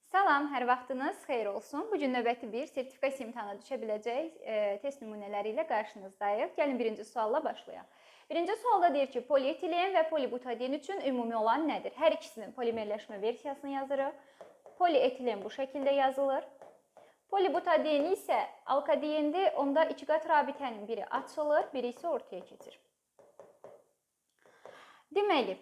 Salam, hər vaxtınız xeyir olsun. Bu gün növbəti bir sertifikasiya imtahana düşə biləcək test nümunələri ilə qarşınızdayıq. Gəlin birinci sualla başlayaq. Birinci sualda deyir ki, polietilen və polibutadien üçün ümumi olan nədir? Hər ikisinin polimerləşmə versiyasını yazırıq. Polietilen bu şəkildə yazılır. Polibutadien isə alkadiendir. Onda iki qat rabitənin biri açılır, biri isə ortaya keçir. Deməli,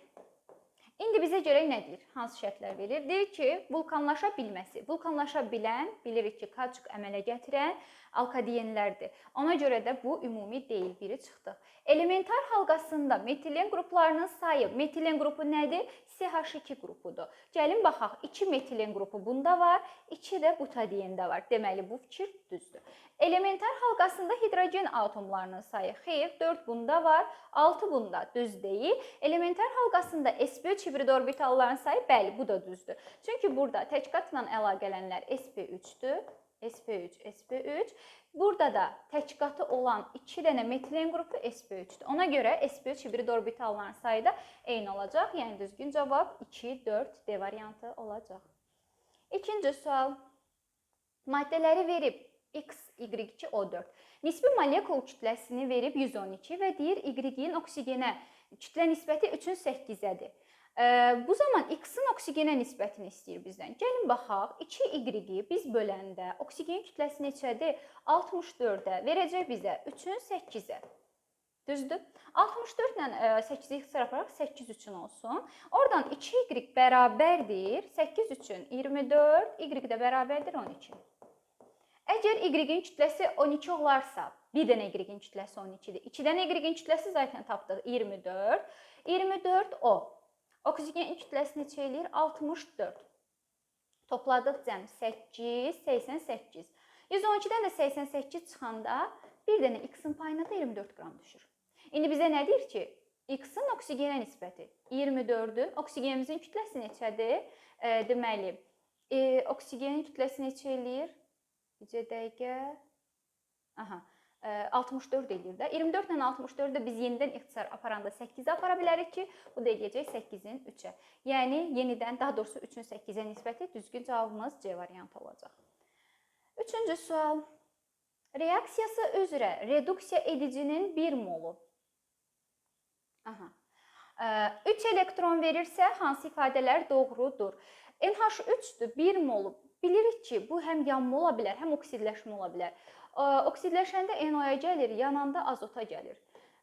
İndi bizə görə nə deyir? Hansı şərtlər verir? Deyir ki, vulkanlaşa bilməsi. Vulkanlaşa bilən, bilirik ki, kauçuk əmələ gətirən alkadienlərdir. Ona görə də bu ümumi deyil, biri çıxdı. Elementar halqasında metilen qruplarının sayı, metilen qrupu nədir? CH2 qrupudur. Gəlin baxaq, 2 metilen qrupu bunda var, 2 də butadiyində var. Deməli, bu fikir düzdür. Elementar halqasında hidrogen atomlarının sayı, xeyr, 4 bunda var, 6 bunda düz deyil. Elementar halqasında sp3 hibrid orbitalların sayı, bəli, bu da düzdür. Çünki burada təkqatla əlaqələnlər sp3-dür. sp3, sp3. Burada da təkqatı olan 2 dənə metilen qrupu sp3-dür. Ona görə sp3 hibrid orbitalların sayı da eyni olacaq. Yəni düzgün cavab 2, 4 D variantı olacaq. İkinci sual. Maddələri verib X, Y2, O4. Nisbi molekul kütləsini verib 112 və deyir Y-in oksigenə kütlə nisbəti 3-ün 8-ədir. Bu zaman X-in oksigenə nisbətini istəyir bizdən. Gəlin baxaq, 2Y-i biz böləndə oksigen kütləsi neçədir? 64-ə verəcək bizə 3-ün 8-ə. Düzdür? 64 ilə 8-i ixtisar aparaq 8 üçün olsun. Oradan 2Y bərabərdir 8 üçün 24, Y də bərabərdir 12. Əgər Y-in kütləsi 12 olarsa, bir dənə Y-in kütləsi 12-dir. 2 dənə Y-in kütləsi zaten tapdıq 24. 24 O. Oksigenin kütləsi neçə eləyir? 64. Topladıq cəm 8, 88. 112-dən də 88 çıxanda bir dənə X-in payına da 24 qram düşür. İndi bizə nə deyir ki, X-in oksigenə nisbəti 24-dür. Oksigenimizin kütləsi neçədir? Deməli, oksigenin kütləsi neçə eləyir? Bircə dəqiqə. 64 eləyir də. 24 ilə 64-də biz yenidən ixtisar aparanda 8-ə apara bilərik ki, bu da eləyəcək 8-in 3-ə. Yəni, yenidən, daha doğrusu 3-ün 8-ə nisbəti düzgün cavabımız C variantı olacaq. Üçüncü sual. Reaksiyası üzrə reduksiya edicinin 1 molu. 3 elektron verirsə, hansı ifadələr doğrudur? NH3-dür, 1 molu. Bilirik ki, bu həm yanma ola bilər, həm oksidləşmə ola bilər. Oksidləşəndə NO-ya gəlir, yananda azota gəlir.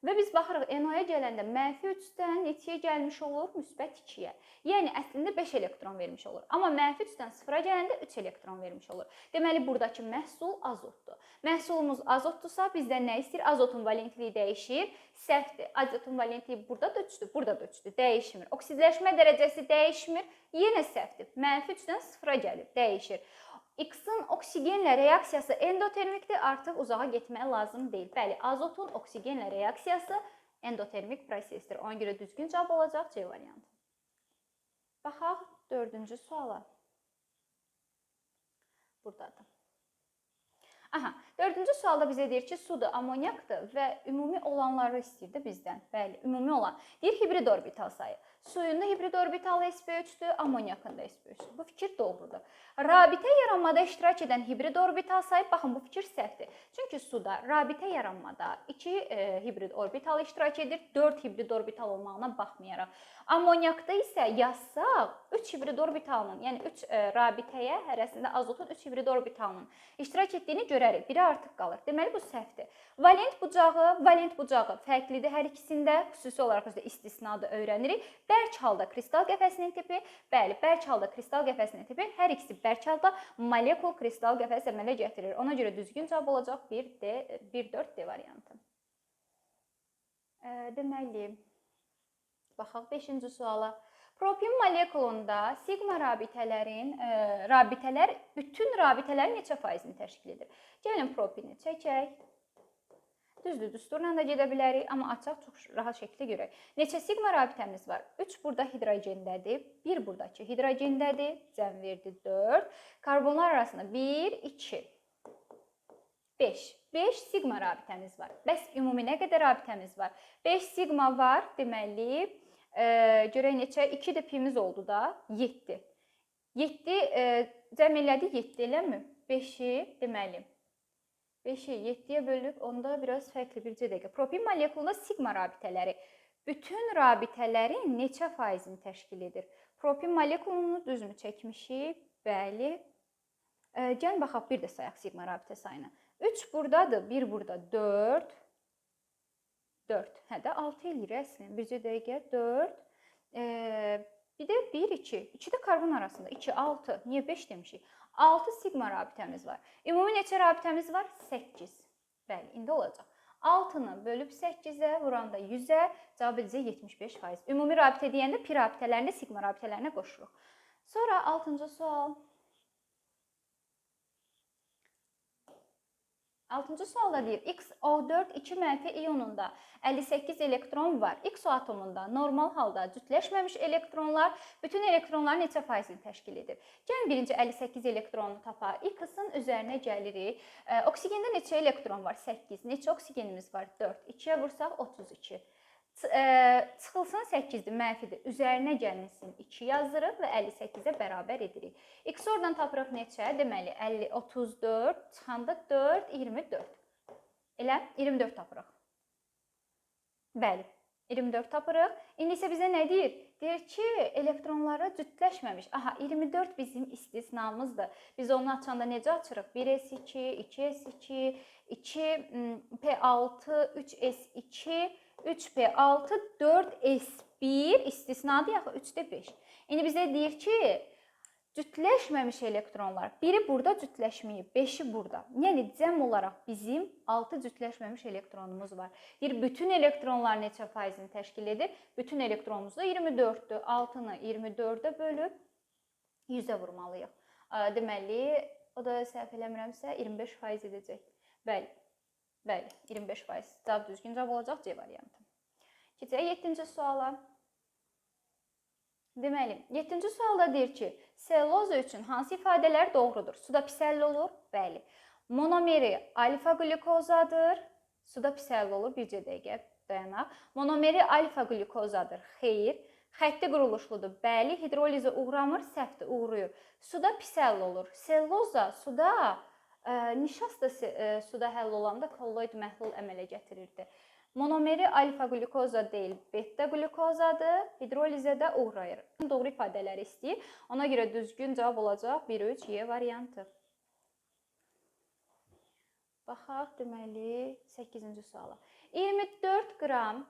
Və biz baxırıq, NO-ya gələndə -3-dən neçəyə gəlmiş olur? Müsbət 2-yə. Yəni, əslində 5 elektron vermiş olur. Amma -3-dən 0-a gələndə 3 elektron vermiş olur. Deməli, buradakı məhsul azotdur. Məhsulumuz azotdursa, bizdən nə istəyir? Azotun valentliyi dəyişir. Səhvdir. Azotun valentliyi burada da 3-dür, burada da 3-dür. Dəyişmir. Oksidləşmə dərəcəsi dəyişmir. Yenə səhvdir. -3-dən 0-a gəlir. Dəyişir. X-in oksigenlə reaksiyası endotermikdir, artıq uzağa getməyə lazım deyil. Bəli, azotun oksigenlə reaksiyası endotermik prosesdir. Ona görə düzgün cavab olacaq C variantı. Baxaq 4-cü suala. Buradadır. 4-cü sualda bizə deyir ki, sudur, amonyakdır və ümumi olanları istəyir də bizdən. Bəli, ümumi olan. Deyir hibrid orbital sayı. Suyunda hibrid orbital sp3-dür, amonyakında sp3-dür. Bu fikir doğrudur. Rabitə yaranmada iştirak edən hibrid orbital sayı, baxın, bu fikir səhvdir. Çünki suda rabitə yaranmada 2 hibrid orbital iştirak edir, 4 hibrid orbital olmağına baxmayaraq. Amonyakda isə yazsaq 3 hibrid orbitalının, yəni 3 rabitəyə hərəsində azotun 3 hibrid orbitalının iştirak etdiyini görərik. Biri artıq qalır. Deməli, bu səhvdir. Valent bucağı fərqlidir hər ikisində. Xüsusi olaraq özdə istisnadır, öyrənirik. Bərk halda kristal qəfəsinin tipi, bəli, bərk halda kristal qəfəsinin tipi, hər ikisi bərk halda molekul kristal qəfəs əmələ gətirir. Ona görə düzgün cavab olacaq 1-4 D variantı. Deməli, baxaq 5-ci suala. Propin molekulunda sigma rabitələr bütün rabitələrin neçə faizini təşkil edir? Gəlin propini çəkək. Düzdür, düsturla da gedə bilərik, amma açaq çox rahat şəkildə görək. Neçə sigma rabitəmiz var? 3 burada hidrogendədir, 1 buradakı hidrogendədir, cəm verdi 4. Karbonlar arasında 1, 2, 5. 5 sigma rabitəmiz var. Bəs ümumi nə qədər rabitəmiz var? 5 sigma var, deməli, görək neçə? 2 də pimiz oldu da 7. 7 cəm elədik 7 eləmi? 5-i deməli 5-i 7-yə bölüb, onda biraz fərqli bir dəqiqə. Propin molekulunda sigma rabitələri bütün rabitələrin neçə faizini təşkil edir? Propin molekulunu düzmü çəkmişik? Bəli. Gəlin baxaq, bir də sayaq sigma rabitə sayını. 3 buradadır, 1 burada, 4. 4. Hə də 6 eləyir əslində. Bircə dəqiqə 4. Bir də 1, 2. 2 də karbon arasında. 2, 6. Niyə 5 demişik? 6 sigma rabitəmiz var. Ümumi neçə rabitəmiz var? 8. Bəli, indi olacaq. 6-nı bölüb 8-ə, vuranda 100-ə, cavab edəcək 75%. Ümumi rabitə deyəndə pi rabitələrini sigma rabitələrinə qoşuruq. Sonra 6-cı sual. 6-cı sualda deyir, XO4 2 mənfi iyonunda 58 elektron var. XO atomunda normal halda cütləşməmiş elektronlar bütün elektronların neçə faizini təşkil edir? Gəlin birinci 58 elektronu tapaq. X-in üzərinə gəlirik. Oksigində neçə elektron var? 8. Neçə oksigenimiz var? 4. 2-yə vursaq 32. Çıxılsın 8-dir, mənfidir. Üzərinə gəlinsin 2 yazırıq və 58-ə bərabər edirik. X oradan tapırıq neçə? Deməli 50, 34, çıxanda 4, 24. Elə 24 tapırıq. Bəli, 24 tapırıq. İndi isə bizə nə deyir? Deyir ki, elektronlara cütləşməmiş. Aha, 24 bizim istisnamızdır. Biz onu açanda necə açırıq? 1s2, 2s2, 2p6, 3s2, 3p6, 4s1 istisnadır yaxı 3-də 5. İndi bizə deyir ki, cütləşməmiş elektronlar, biri burada cütləşməyib, 5-i burada. Yəni, cəm olaraq bizim 6 cütləşməmiş elektronumuz var. Deyir, bütün elektronlar neçə faizini təşkil edir? Bütün elektronumuz da 24-dür. 6-nı 24-ə bölüb 100-ə vurmalıyıq. Deməli, o da səhv eləmirəmsə 25% edəcək. Bəli, 25%. Cavab düzgün cavab olacaq C variantı. Keçək 7-ci suala. Deməli, 7-ci sualda deyir ki, selluloza üçün hansı ifadələr doğrudur? Suda pis həll olur? Bəli. Monomeri alfa qlükozadır. Suda pis həll olur. Bircə dəqiqə dayanaq. Monomeri alfa qlükozadır. Xeyr. Xətti quruluşludur. Bəli. Hidrolizə uğramır, səhvdir, uğrayır. Suda pis həll olur. Selluloza suda, nişasta suda həll olanda kolloid məhlul əmələ gətirirdi. Monomeri alfa qlükoza deyil, beta qlükozadır. Hidrolizədə uğrayır. Doğru ifadələri istəyir. Ona görə düzgün cavab olacaq 1-3 Y variantı. Baxaq, deməli, 8-ci suala. 24 qram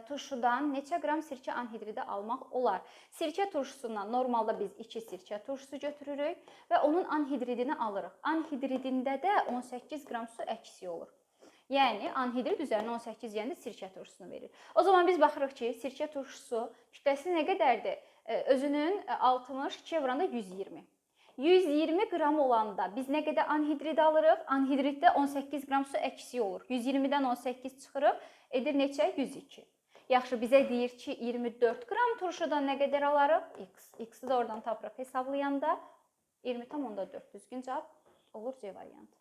turşudan neçə qram sirkə anhidridi almaq olar? Sirkə turşusundan normalda biz 2 sirkə turşusu götürürük və onun anhidridini alırıq. Anhidridində də 18 qram su əksik olur. Yəni, anhidrid üzərinə 18 yəndə sirkə turşusunu verir. O zaman biz baxırıq ki, sirkə turşusu kütləsi nə qədərdir? Özünün 60, 2-yə vuranda 120. 120 qram olanda biz nə qədər anhidrid alırıq? Anhidriddə 18 qram su əksik olur. 120-dən 18 çıxırıq, edir neçə? 102. Yaxşı, bizə deyir ki, 24 qram turşudan nə qədər alarıq? X. X-i də oradan tapırıq hesablayanda 20,4. Düzgün cavab olur C variantı.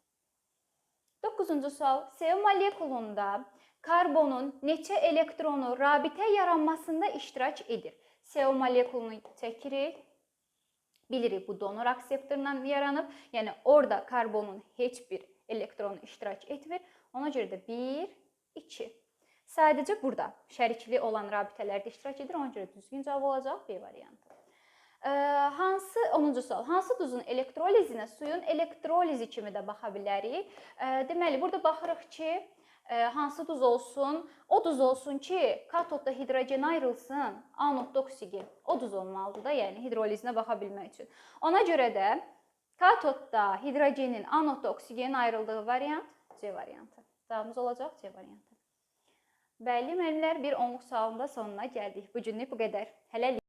9-cu sual. CO molekulunda karbonun neçə elektronu rabitə yaranmasında iştirak edir? CO molekulunu çəkirik. Bilirik, bu donor akseptorundan yaranıb. Yəni, orada karbonun heç bir elektronu iştirak etmir. Ona görə də 1, 2. Sadəcə burada şərikli olan rabitələrdə iştirak edir. Ona görə düzgün cavab olacaq B variantı. 10-cu sual. Hansı duzun elektrolizinə suyun elektrolizi kimi də baxa bilərik? Deməli, burada baxırıq ki, hansı duz olsun? O duz olsun ki, katodda hidrogen ayrılsın, anodda oksigen. O duz olmalıdır da, yəni hidrolizinə baxa bilmək üçün. Ona görə də katodda hidrogenin, anodda oksigenin ayrıldığı variant C variantı. Cavabımız olacaq C variantı. Bəli, müəllimlər, bir 10-luq sualın da sonuna gəldik. Bu günlük bu qədər. Hələlik.